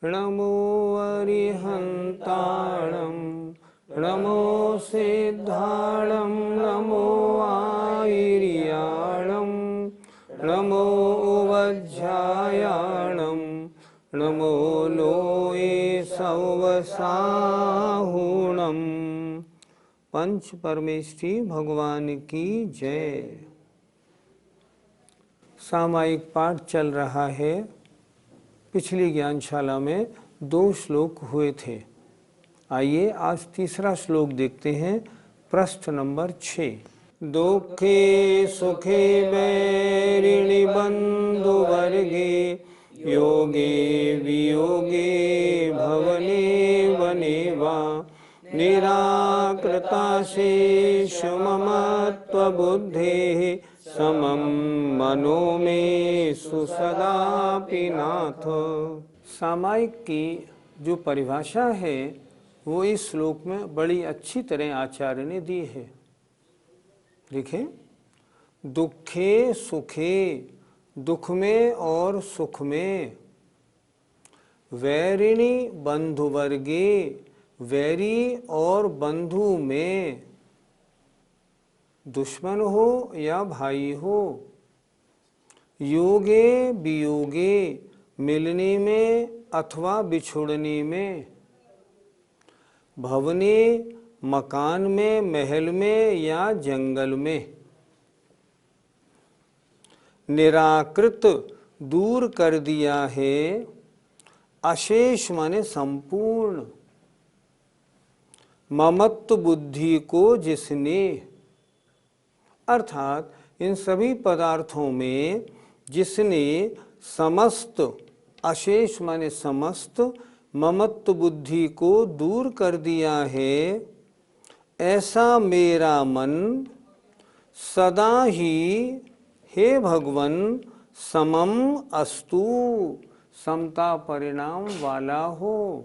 नमो अरिहन्ताणं नमो सिद्धाणं नमो आयर्याणं नमो वज्रायाणं नमो लोये सवसाहुणं। पंच परमेष्ठी भगवान की जय। सामायिक पाठ चल रहा है। पिछली ज्ञानशाला में 2 श्लोक हुए थे। आइए आज तीसरा श्लोक देखते हैं, पृष्ठ नंबर 6। दुखे सुखे वैरिणि बंधुवर्गे योगे वियोगे भवने वने वा निराकृताशेष ममत्वबुद्धेः समं मनो में सुसदापि नाथ। सामायिक की जो परिभाषा है वो इस श्लोक में बड़ी अच्छी तरह आचार्य ने दी है। देखें, दुखे सुखे, दुख में और सुख में, वैरिणी बंधुवर्गे, वैरी और बंधु में, दुश्मन हो या भाई हो, योगे वियोगे, मिलने में अथवा बिछुड़ने में, भवने मकान में, महल में या जंगल में, निराकृत दूर कर दिया है, अशेष माने संपूर्ण, ममत्व बुद्धि को जिसने, अर्थात इन सभी पदार्थों में जिसने समस्त, अशेष माने समस्त, ममत्व बुद्धि को दूर कर दिया है, ऐसा मेरा मन सदा ही हे भगवन समम अस्तु, समता परिणाम वाला हो।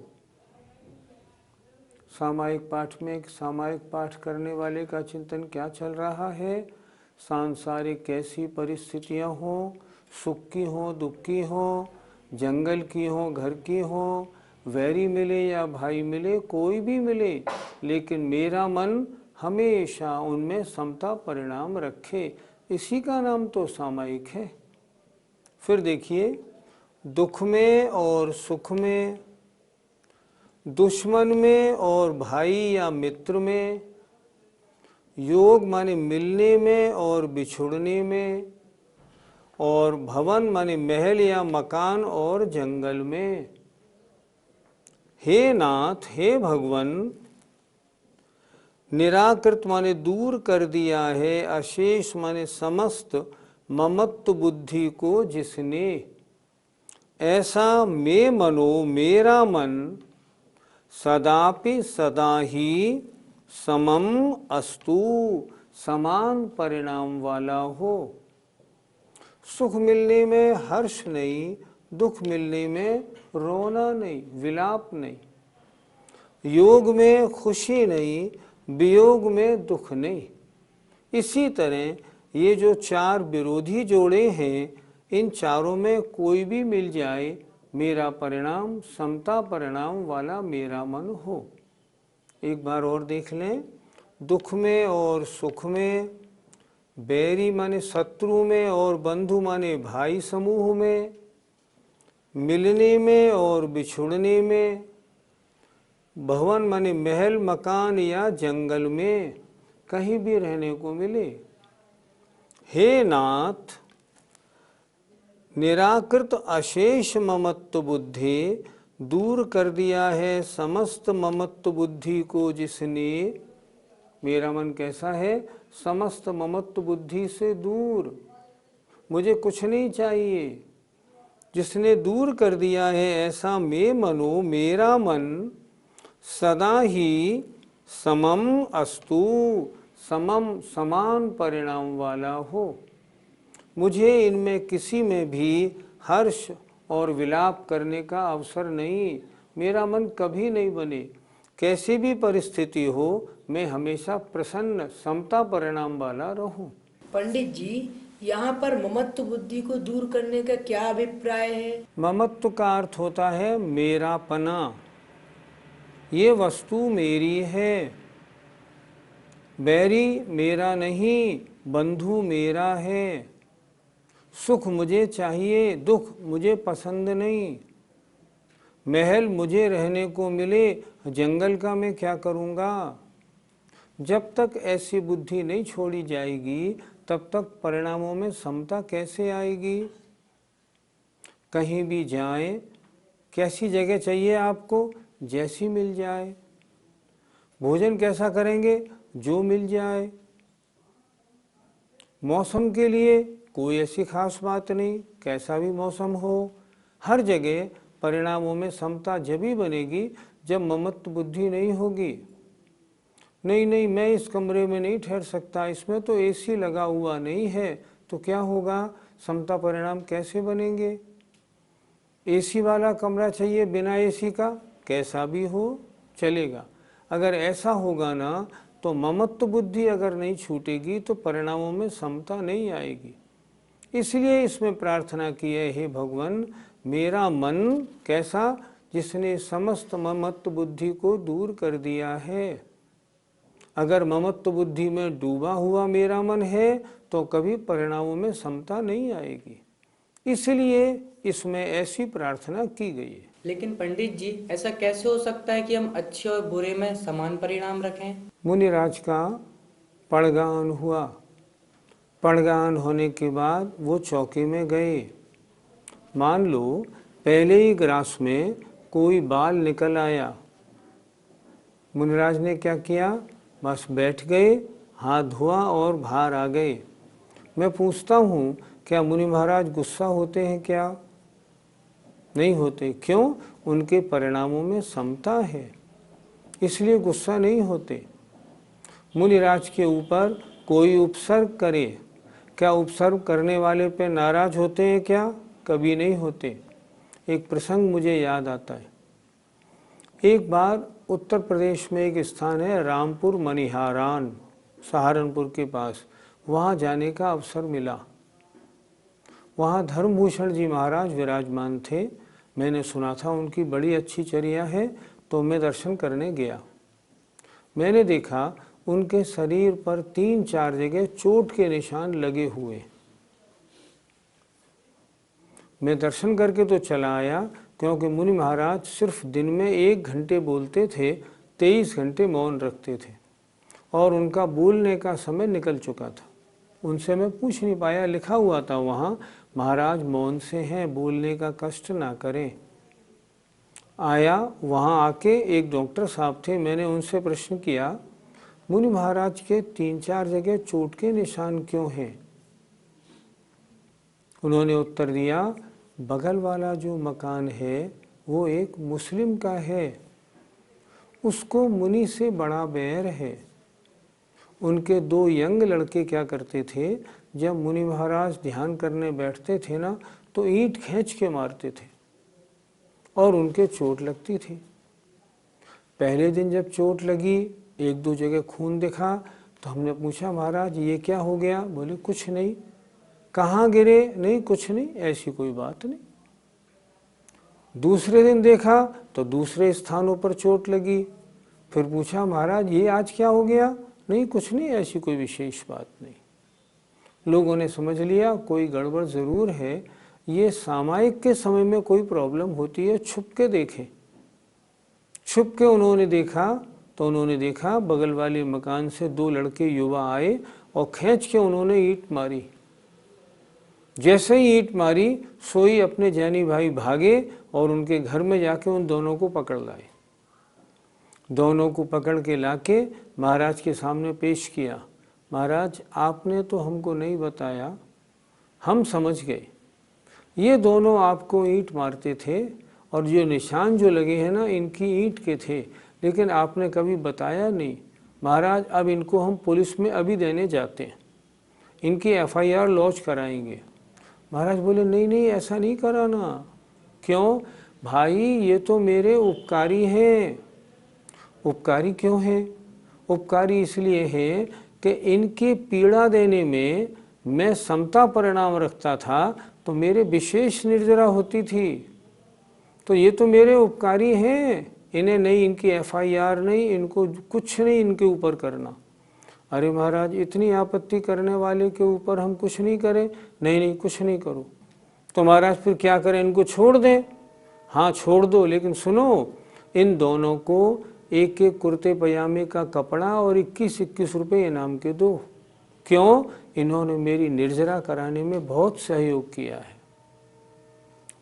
सामायिक पाठ में एक सामायिक पाठ करने वाले का चिंतन क्या चल रहा है? सांसारिक कैसी परिस्थितियां हो, सुख की हो, दुख की हो, जंगल की हो, घर की हो, वैरी मिले या भाई मिले, कोई भी मिले, लेकिन मेरा मन हमेशा उनमें समता परिणाम रखे, इसी का नाम तो सामायिक है। फिर देखिए, दुख में और सुख में, दुश्मन में और भाई या मित्र में, योग माने मिलने में और बिछुड़ने में, और भवन माने महल या मकान और जंगल में। हे नाथ, हे भगवन, निराकृत माने दूर कर दिया है, अशेष माने समस्त ममत्व बुद्धि को जिसने, ऐसा मैं मनो, मेरा मन सदापि सदा ही समम अस्तु, समान परिणाम वाला हो। सुख मिलने में हर्ष नहीं, दुख मिलने में रोना नहीं, विलाप नहीं, योग में खुशी नहीं, वियोग में दुख नहीं। इसी तरह ये जो 4 विरोधी जोड़े हैं, इन चारों में कोई भी मिल जाए, मेरा परिणाम समता परिणाम वाला मेरा मन हो। एक बार और देख लें, दुख में और सुख में, बैरी माने शत्रु में और बंधु माने भाई समूह में, मिलने में और बिछुड़ने में, भवन माने महल मकान या जंगल में, कहीं भी रहने को मिले। हे नाथ, निराकृत अशेष ममत्व बुद्धि, दूर कर दिया है समस्त ममत्व बुद्धि को जिसने। मेरा मन कैसा है? समस्त ममत्व बुद्धि से दूर, मुझे कुछ नहीं चाहिए। जिसने दूर कर दिया है ऐसा मे मनो, मेरा मन सदा ही समम अस्तु, समम समान परिणाम वाला हो। मुझे इनमें किसी में भी हर्ष और विलाप करने का अवसर नहीं, मेरा मन कभी नहीं बने। कैसी भी परिस्थिति हो मैं हमेशा प्रसन्न समता परिणाम वाला रहूं। पंडित जी, यहाँ पर ममत्व बुद्धि को दूर करने का क्या अभिप्राय है? ममत्व का अर्थ होता है मेरापना, ये वस्तु मेरी है, बैरी मेरा नहीं, बंधु मेरा है। सुख मुझे चाहिए, दुख मुझे पसंद नहीं। महल मुझे रहने को मिले, जंगल का मैं क्या करूँगा। जब तक ऐसी बुद्धि नहीं छोड़ी जाएगी तब तक परिणामों में समता कैसे आएगी। कहीं भी जाएं, कैसी जगह चाहिए आपको, जैसी मिल जाए। भोजन कैसा करेंगे, जो मिल जाए। मौसम के लिए कोई ऐसी खास बात नहीं, कैसा भी मौसम हो। हर जगह परिणामों में समता जब ही बनेगी जब ममत्व बुद्धि नहीं होगी। नहीं नहीं, मैं इस कमरे में नहीं ठहर सकता, इसमें तो एसी लगा हुआ नहीं है, तो क्या होगा, समता परिणाम कैसे बनेंगे। एसी वाला कमरा चाहिए, बिना एसी का कैसा भी हो चलेगा। अगर ऐसा होगा ना तो ममत्व बुद्धि अगर नहीं छूटेगी तो परिणामों में समता नहीं आएगी। इसलिए इसमें प्रार्थना की है, हे भगवान मेरा मन कैसा, जिसने समस्त ममत्व बुद्धि को दूर कर दिया है। अगर ममत्व बुद्धि में डूबा हुआ मेरा मन है तो कभी परिणामों में समता नहीं आएगी। इसलिए इसमें ऐसी प्रार्थना की गई है। लेकिन पंडित जी, ऐसा कैसे हो सकता है कि हम अच्छे और बुरे में समान परिणाम रखें? मुनिराज का पड़गान हुआ। पड़गान होने के बाद वो चौकी में गए। मान लो पहले ही ग्रास में कोई बाल निकल आया। मुनिराज ने क्या किया, बस बैठ गए, हाथ धोआ और बाहर आ गए। मैं पूछता हूँ, क्या मुनि महाराज गुस्सा होते हैं क्या? नहीं होते। क्यों? उनके परिणामों में समता है, इसलिए गुस्सा नहीं होते। मुनिराज के ऊपर कोई उपसर्ग करे, क्या उपसर्ग करने वाले पे नाराज होते हैं क्या? कभी नहीं होते। एक प्रसंग मुझे याद आता है। एक बार उत्तर प्रदेश में एक स्थान है रामपुर मनिहारान, सहारनपुर के पास, वहाँ जाने का अवसर मिला। वहाँ धर्मभूषण जी महाराज विराजमान थे। मैंने सुना था उनकी बड़ी अच्छी चर्या है, तो मैं दर्शन करने गया। मैंने देखा उनके शरीर पर 3-4 जगह चोट के निशान लगे हुए। मैं दर्शन करके तो चला आया, क्योंकि मुनि महाराज सिर्फ दिन में 1 घंटे बोलते थे, 23 घंटे मौन रखते थे और उनका बोलने का समय निकल चुका था। उनसे मैं पूछ नहीं पाया, लिखा हुआ था वहाँ, महाराज मौन से हैं, बोलने का कष्ट ना करें। आया, वहाँ आके एक डॉक्टर साहब थे, मैंने उनसे प्रश्न किया, मुनि महाराज के 3-4 जगह चोट के निशान क्यों हैं? उन्होंने उत्तर दिया, बगल वाला जो मकान है वो एक मुस्लिम का है, उसको मुनि से बड़ा बैर है। उनके 2 यंग लड़के क्या करते थे, जब मुनि महाराज ध्यान करने बैठते थे ना तो ईंट खींच के मारते थे और उनके चोट लगती थी। पहले दिन जब चोट लगी, 1-2 जगह खून दिखा, तो हमने पूछा, महाराज ये क्या हो गया? बोले कुछ नहीं। कहाँ गिरे? नहीं कुछ नहीं, ऐसी कोई बात नहीं। दूसरे दिन देखा तो दूसरे स्थानों पर चोट लगी। फिर पूछा, महाराज ये आज क्या हो गया? नहीं कुछ नहीं, ऐसी कोई विशेष बात नहीं। लोगों ने समझ लिया कोई गड़बड़ ज़रूर है, ये सामायिक के समय में कोई प्रॉब्लम होती है, छुप के देखें। छुप के उन्होंने देखा तो उन्होंने देखा बगल वाले मकान से 2 लड़के युवा आए और खींच के उन्होंने ईंट मारी। जैसे ही ईंट मारी, सोई अपने जैनी भाई भागे और उनके घर में जाके उन दोनों को पकड़ लाए। दोनों को पकड़ के लाके महाराज के सामने पेश किया। महाराज आपने तो हमको नहीं बताया, हम समझ गए, ये दोनों आपको ईंट मारते थे और जो निशान जो लगे हैं ना इनकी ईंट के थे, लेकिन आपने कभी बताया नहीं। महाराज अब इनको हम पुलिस में अभी देने जाते हैं, इनकी FIR लॉन्च कराएंगे। महाराज बोले नहीं नहीं ऐसा नहीं कराना। क्यों भाई, ये तो मेरे उपकारी हैं। उपकारी क्यों हैं? उपकारी इसलिए हैं कि इनकी पीड़ा देने में मैं समता परिणाम रखता था तो मेरे विशेष निर्जरा होती थी, तो ये तो मेरे उपकारी हैं, इन्हें नहीं, इनकी FIR नहीं, इनको कुछ नहीं इनके ऊपर करना। अरे महाराज इतनी आपत्ति करने वाले के ऊपर हम कुछ नहीं करें? नहीं नहीं कुछ नहीं करो। तो महाराज फिर क्या करें, इनको छोड़ दें? हाँ छोड़ दो, लेकिन सुनो, इन दोनों को एक एक कुर्ते पजामे का कपड़ा और 21-21 रुपये इनाम के दो। क्यों? इन्होंने मेरी निर्जरा कराने में बहुत सहयोग किया है।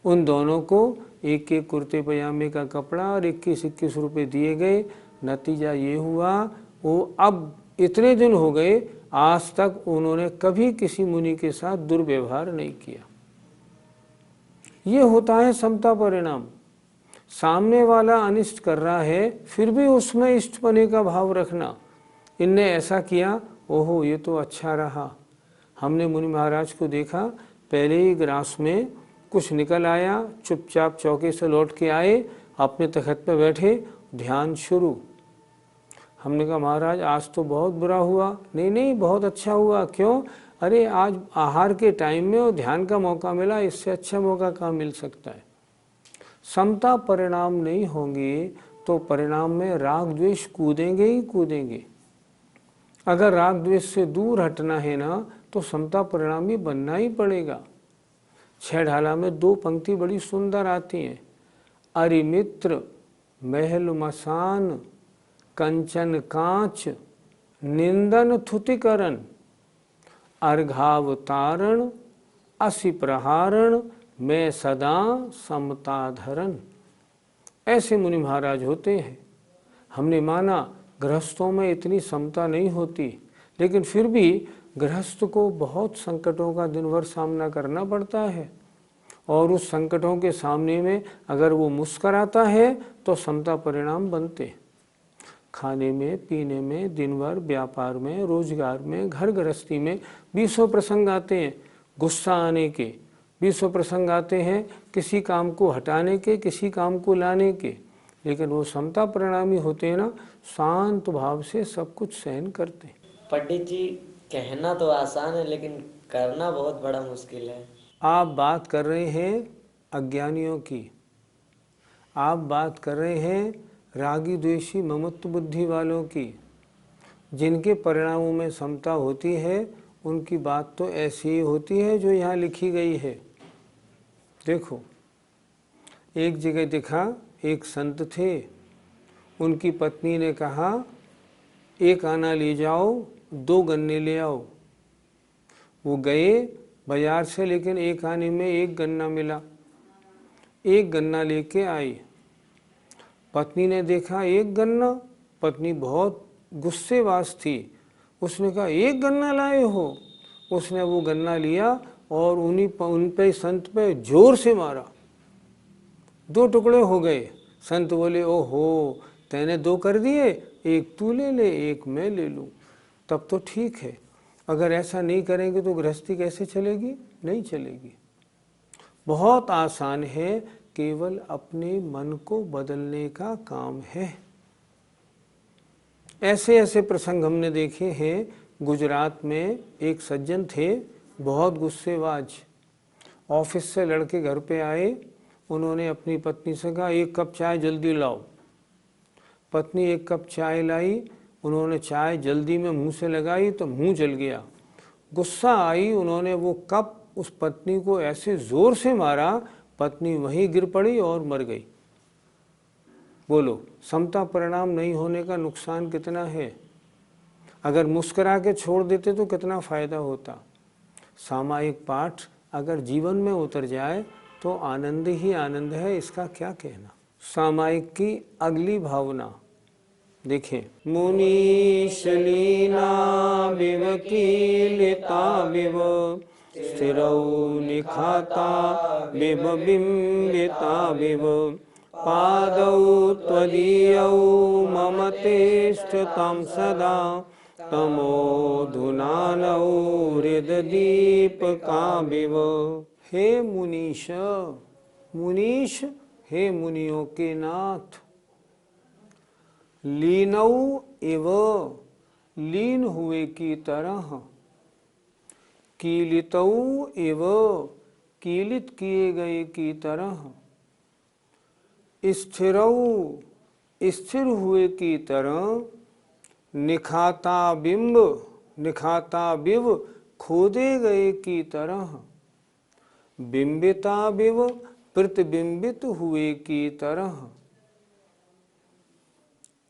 उन दोनों को एक एक कुर्ते पजामे का कपड़ा और 21-21 रुपये दिए गए। नतीजा ये हुआ, वो अब इतने दिन हो गए, आज तक उन्होंने कभी किसी मुनि के साथ दुर्व्यवहार नहीं किया। ये होता है समता परिणाम। सामने वाला अनिष्ट कर रहा है फिर भी उसमें इष्टपने का भाव रखना। इनने ऐसा किया, ओहो ये तो अच्छा रहा। हमने मुनि महाराज को देखा, पहले ही ग्रास में कुछ निकल आया, चुपचाप चौके से लौट के आए, अपने तखत पे बैठे, ध्यान शुरू। हमने कहा महाराज आज तो बहुत बुरा हुआ। नहीं नहीं बहुत अच्छा हुआ। क्यों? अरे आज आहार के टाइम में और ध्यान का मौका मिला, इससे अच्छा मौका कहाँ मिल सकता है। समता परिणाम नहीं होंगे तो परिणाम में राग द्वेष कूदेंगे ही कूदेंगे। अगर राग द्वेष से दूर हटना है ना तो समता परिणाम ही बनना ही पड़ेगा। छह ढाला में 2 पंक्ति बड़ी सुंदर आती हैं। अरिमित्र महल मसान कंचन कांच निंदन थुतिकरण अर्घावतारण असि प्रहारण मैं सदा समताधरण। ऐसे मुनि महाराज होते हैं। हमने माना गृहस्थों में इतनी समता नहीं होती, लेकिन फिर भी गृहस्थ को बहुत संकटों का दिन भर सामना करना पड़ता है, और उस संकटों के सामने में अगर वो मुस्कुराता है तो समता परिणाम बनते। खाने में, पीने में, दिन भर व्यापार में, रोजगार में, घर गृहस्थी में 20 प्रसंग आते हैं गुस्सा आने के, 20 प्रसंग आते हैं किसी काम को हटाने के, किसी काम को लाने के, लेकिन वो समता परिणामी होते हैं ना, शांत भाव से सब कुछ सहन करते हैं। पंडित जी कहना तो आसान है लेकिन करना बहुत बड़ा मुश्किल है। आप बात कर रहे हैं अज्ञानियों की, आप बात कर रहे हैं रागी द्वेषी ममत्व बुद्धि वालों की। जिनके परिणामों में समता होती है उनकी बात तो ऐसी ही होती है जो यहाँ लिखी गई है। देखो, एक जगह देखा, एक संत थे, उनकी पत्नी ने कहा 1 आना ले जाओ, 2 गन्ने ले आओ। वो गए बाजार से, लेकिन 1 आने में 1 गन्ना मिला। 1 गन्ना लेके आई। पत्नी ने देखा 1 गन्ना, पत्नी बहुत गुस्सेबाज थी। उसने कहा 1 गन्ना लाए हो? उसने वो गन्ना लिया और उन पे संत पे जोर से मारा। 2 टुकड़े हो गए। संत बोले ओहो तैने 2 कर दिए, 1 तू ले ले, 1 मैं ले लूँ। तब तो ठीक है। अगर ऐसा नहीं करेंगे तो गृहस्थी कैसे चलेगी? नहीं चलेगी। बहुत आसान है, केवल अपने मन को बदलने का काम है। ऐसे ऐसे प्रसंग हमने देखे हैं। गुजरात में एक सज्जन थे, बहुत गुस्सेबाज। ऑफिस से लड़के घर पे आए, उन्होंने अपनी पत्नी से कहा 1 कप चाय जल्दी लाओ। पत्नी 1 कप चाय लाई, उन्होंने चाय जल्दी में मुंह से लगाई तो मुंह जल गया। गुस्सा आई, उन्होंने वो कप उस पत्नी को ऐसे जोर से मारा, पत्नी वहीं गिर पड़ी और मर गई। बोलो, समता परिणाम नहीं होने का नुकसान कितना है? अगर मुस्कुरा के छोड़ देते तो कितना फायदा होता। सामायिक पाठ अगर जीवन में उतर जाए तो आनंद ही आनंद है, इसका क्या कहना। सामायिक की अगली भावना देखें, मुनीशलीना विवकीलिता विव स्थिरौ निखाता विव बिंबिता विव पादौ त्वदीयौ मम तिष्ठतां सदा तमोधुनानौ हृददीपकाविव। हे मुनीश, मुनीश हे मुनियों के नाथ, लीनौ इव लीन हुए की तरह, कीलितौ इव कीलित किए गए की तरह, स्थिरौ स्थिर हुए की तरह, निखाता बिंब निखाता बिव खोदे गए की तरह, बिंबिता बिव प्रतिबिंबित हुए की तरह,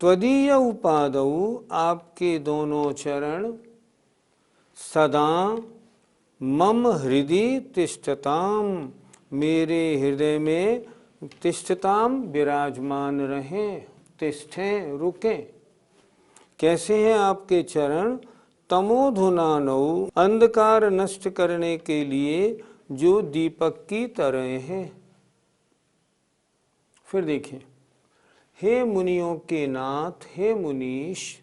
त्वदीय उपादौ आपके दोनों चरण, सदा मम हृदय तिष्ठताम मेरे हृदय में तिष्ठताम विराजमान रहें, तिष्ठें रुकें। कैसे हैं आपके चरण? तमोधुनानौ अंधकार नष्ट करने के लिए जो दीपक की तरह हैं। फिर देखें, हे मुनियों के नाथ, हे मुनीश,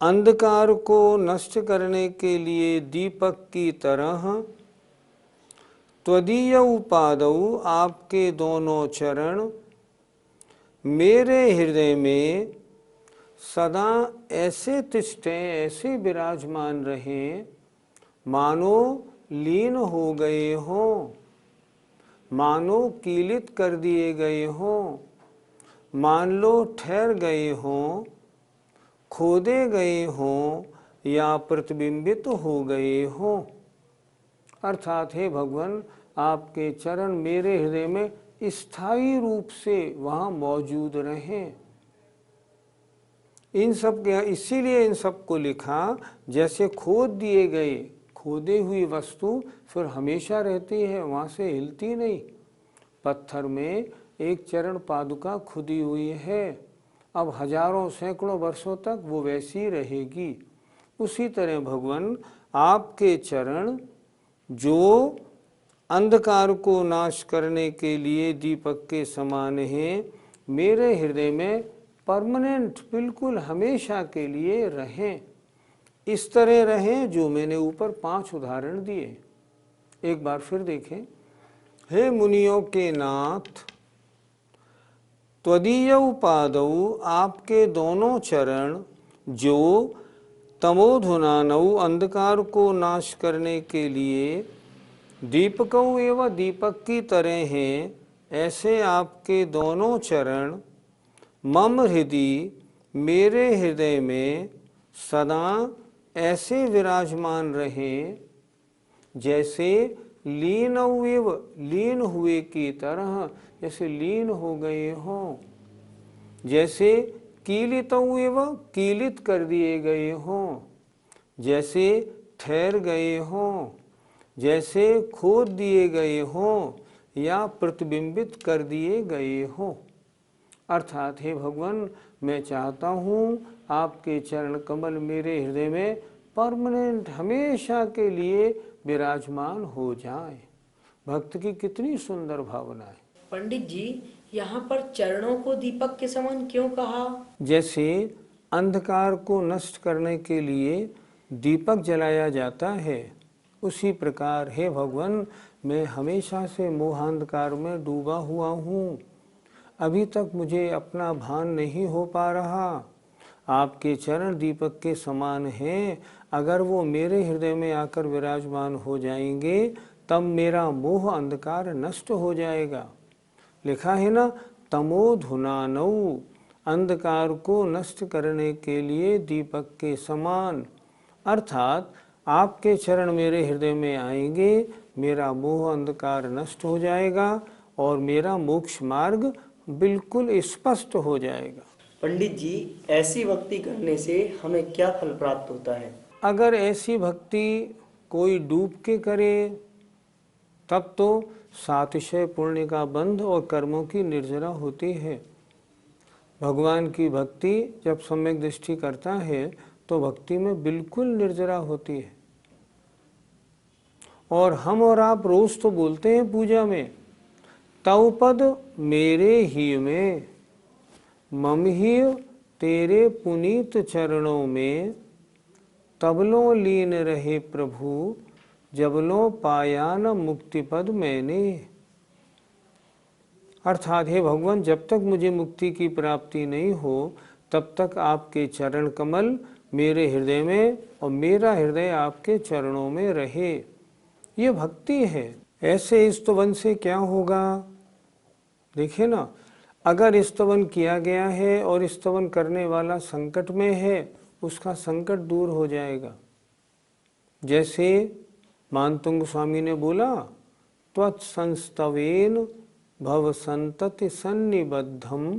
अंधकार को नष्ट करने के लिए दीपक की तरह, त्वदीय उपादौ आपके दोनों चरण मेरे हृदय में सदा ऐसे तिष्ठें, ऐसे विराजमान रहें मानो लीन हो गए हों, मानो कीलित कर दिए गए हों, मान लो ठहर गए हों, खोदे गए हों या प्रतिबिंबित हो गए हों। अर्थात हे भगवान, आपके चरण मेरे हृदय में स्थायी रूप से वहाँ मौजूद रहें। इन सब के इसीलिए इन सब को लिखा, जैसे खोद दिए गए, खोदे हुई वस्तु फिर हमेशा रहती है, वहाँ से हिलती नहीं। पत्थर में एक चरण पादुका खुदी हुई है, अब हजारों सैकड़ों वर्षों तक वो वैसी रहेगी। उसी तरह भगवान, आपके चरण जो अंधकार को नाश करने के लिए दीपक के समान हैं, मेरे हृदय में परमानेंट, बिल्कुल हमेशा के लिए रहें। इस तरह रहें जो मैंने ऊपर 5 उदाहरण दिए। एक बार फिर देखें, हे मुनियों के नाथ, त्वदीय उपादौ आपके दोनों चरण जो तमोधुनानौ अंधकार को नाश करने के लिए दीपकौ एवं दीपक की तरह हैं, ऐसे आपके दोनों चरण मम हृदय मेरे हृदय में सदा ऐसे विराजमान रहें जैसे लीनौ एव लीन हुए की तरह, जैसे लीन हो गए हों, जैसे कीलितौ एव कीलित कर दिए गए हों, जैसे ठहर गए हों, जैसे खोद दिए गए हों या प्रतिबिंबित कर दिए गए हों। अर्थात हे भगवान, मैं चाहता हूँ आपके चरण कमल मेरे हृदय में परमानेंट, हमेशा के लिए विराजमान हो जाए। भक्त की कितनी सुंदर भावना है। पंडित जी, यहाँ पर चरणों को दीपक के समान क्यों कहा? जैसे अंधकार को नष्ट करने के लिए दीपक जलाया जाता है, उसी प्रकार हे भगवान, मैं हमेशा से मोहांधकार में डूबा हुआ हूँ। अभी तक मुझे अपना भान नहीं हो पा रहा। आपके चरण दीपक के समान हैं, अगर वो मेरे हृदय में आकर विराजमान हो जाएंगे तब मेरा मोह अंधकार नष्ट हो जाएगा। लिखा है ना, तमोधुनानौ अंधकार को नष्ट करने के लिए दीपक के समान। अर्थात आपके चरण मेरे हृदय में आएंगे, मेरा मोह अंधकार नष्ट हो जाएगा और मेरा मोक्ष मार्ग बिल्कुल स्पष्ट हो जाएगा। पंडित जी, ऐसी भक्ति करने से हमें क्या फल प्राप्त होता है? अगर ऐसी भक्ति कोई डूब के करे तब तो सातिशय पुण्य का बंध और कर्मों की निर्जरा होती है। भगवान की भक्ति जब सम्यक दृष्टि करता है तो भक्ति में बिल्कुल निर्जरा होती है। और हम और आप रोज तो बोलते हैं पूजा में, तव पद मेरे ही में, मम ही तेरे पुनीत चरणों में, तबलों लीन रहे प्रभु, जबलों पाया न मुक्ति पद मैंने। अर्थात हे भगवान, जब तक मुझे मुक्ति की प्राप्ति नहीं हो तब तक आपके चरण कमल मेरे हृदय में और मेरा हृदय आपके चरणों में रहे। ये भक्ति है। ऐसे स्तवन से क्या होगा? देखिए ना, अगर स्तवन किया गया है और स्तवन करने वाला संकट में है, उसका संकट दूर हो जाएगा। जैसे मानतुंग स्वामी ने बोला, त्वत्संस्तवेन भव संतति सन्निबद्धम,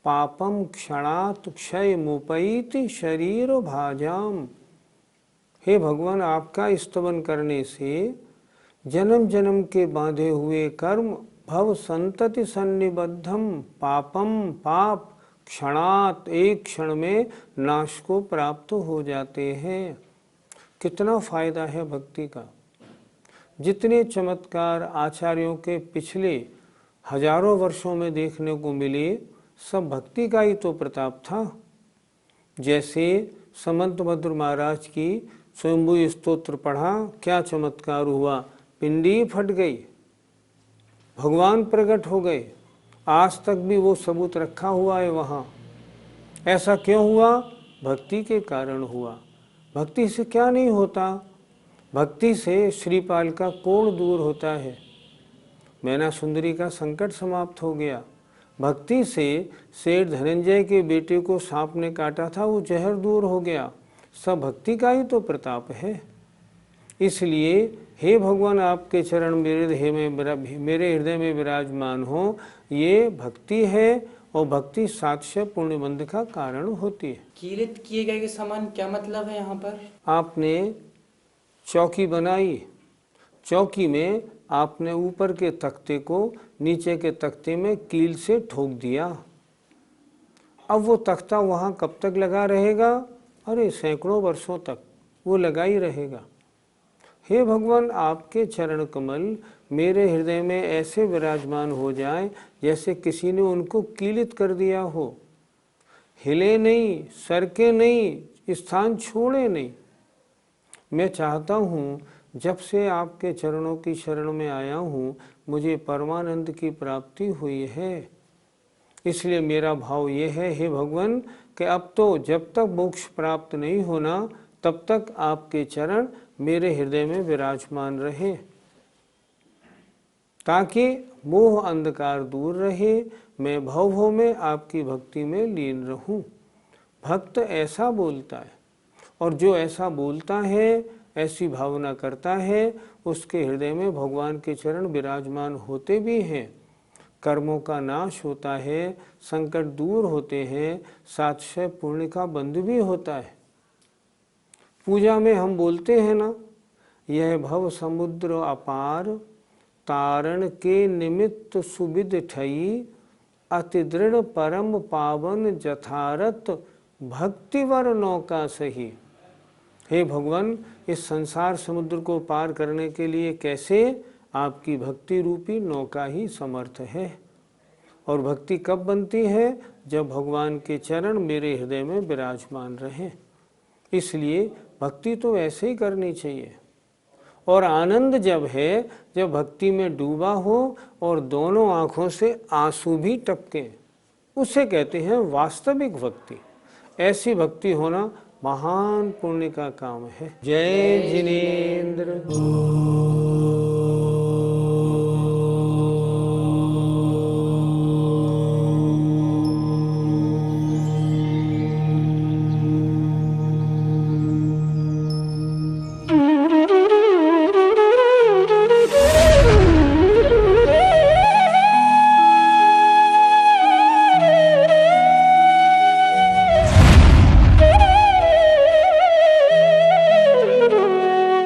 पापम क्षणात् क्षय मुपैति शरीर भाजाम। हे भगवान, आपका स्तवन करने से जन्म जन्म के बांधे हुए कर्म भव संतति सन्निबद्धम, पापम पाप क्षणात एक क्षण में नाश को प्राप्त हो जाते हैं। कितना फायदा है भक्ति का। जितने चमत्कार आचार्यों के पिछले हजारों वर्षों में देखने को मिले, सब भक्ति का ही तो प्रताप था। जैसे समंत भद्र महाराज की स्वयंभू स्तोत्र पढ़ा, क्या चमत्कार हुआ, पिंडी फट गई, भगवान प्रकट हो गए। आज तक भी वो सबूत रखा हुआ है वहाँ। ऐसा क्यों हुआ? भक्ति के कारण हुआ। भक्ति से क्या नहीं होता? भक्ति से श्रीपाल का कोढ़ दूर होता है, मैना सुंदरी का संकट समाप्त हो गया। भक्ति से सेठ धनंजय के बेटे को सांप ने काटा था, वो जहर दूर हो गया। सब भक्ति का ही तो प्रताप है। इसलिए हे भगवान, आपके चरण मेरे हृदय में विराजमान हो, ये भक्ति है। और भक्ति साक्ष्य पुण्य बंध का कारण होती है। कीलित किए गए के समान क्या मतलब है यहाँ पर? आपने चौकी बनाई, चौकी में आपने ऊपर के तख्ते को नीचे के तख्ते में कील से ठोक दिया। अब वो तख्ता वहाँ कब तक लगा रहेगा? अरे सैकड़ों वर्षों तक वो लगा ही रहेगा। हे भगवान, आपके चरण कमल मेरे हृदय में ऐसे विराजमान हो जाए जैसे किसी ने उनको कीलित कर दिया हो, हिले नहीं, सरके नहीं, स्थान छोड़े नहीं। मैं चाहता हूँ जब से आपके चरणों की शरण में आया हूँ, मुझे परमानंद की प्राप्ति हुई है। इसलिए मेरा भाव ये है, हे भगवान, कि अब तो जब तक मोक्ष प्राप्त नहीं होना तब तक आपके चरण मेरे हृदय में विराजमान रहे, ताकि मोह अंधकार दूर रहे, मैं भव में आपकी भक्ति में लीन रहूं। भक्त ऐसा बोलता है, और जो ऐसा बोलता है, ऐसी भावना करता है, उसके हृदय में भगवान के चरण विराजमान होते भी हैं। कर्मों का नाश होता है, संकट दूर होते हैं, साक्षय पुण्य का बंध भी होता है। पूजा में हम बोलते हैं ना, यह भव समुद्र अपार, तारण के निमित्त सुविद ठई, अति दृढ़ परम पावन जथारत, भक्तिवर नौका सही। हे भगवान, इस संसार समुद्र को पार करने के लिए कैसे? आपकी भक्ति रूपी नौका ही समर्थ है। और भक्ति कब बनती है? जब भगवान के चरण मेरे हृदय में विराजमान रहे। इसलिए भक्ति तो ऐसे ही करनी चाहिए। और आनंद जब है, जब भक्ति में डूबा हो और दोनों आँखों से आंसू भी टपके, उसे कहते हैं वास्तविक भक्ति। ऐसी भक्ति होना महान पुण्य का काम है। जय जिनेंद्र।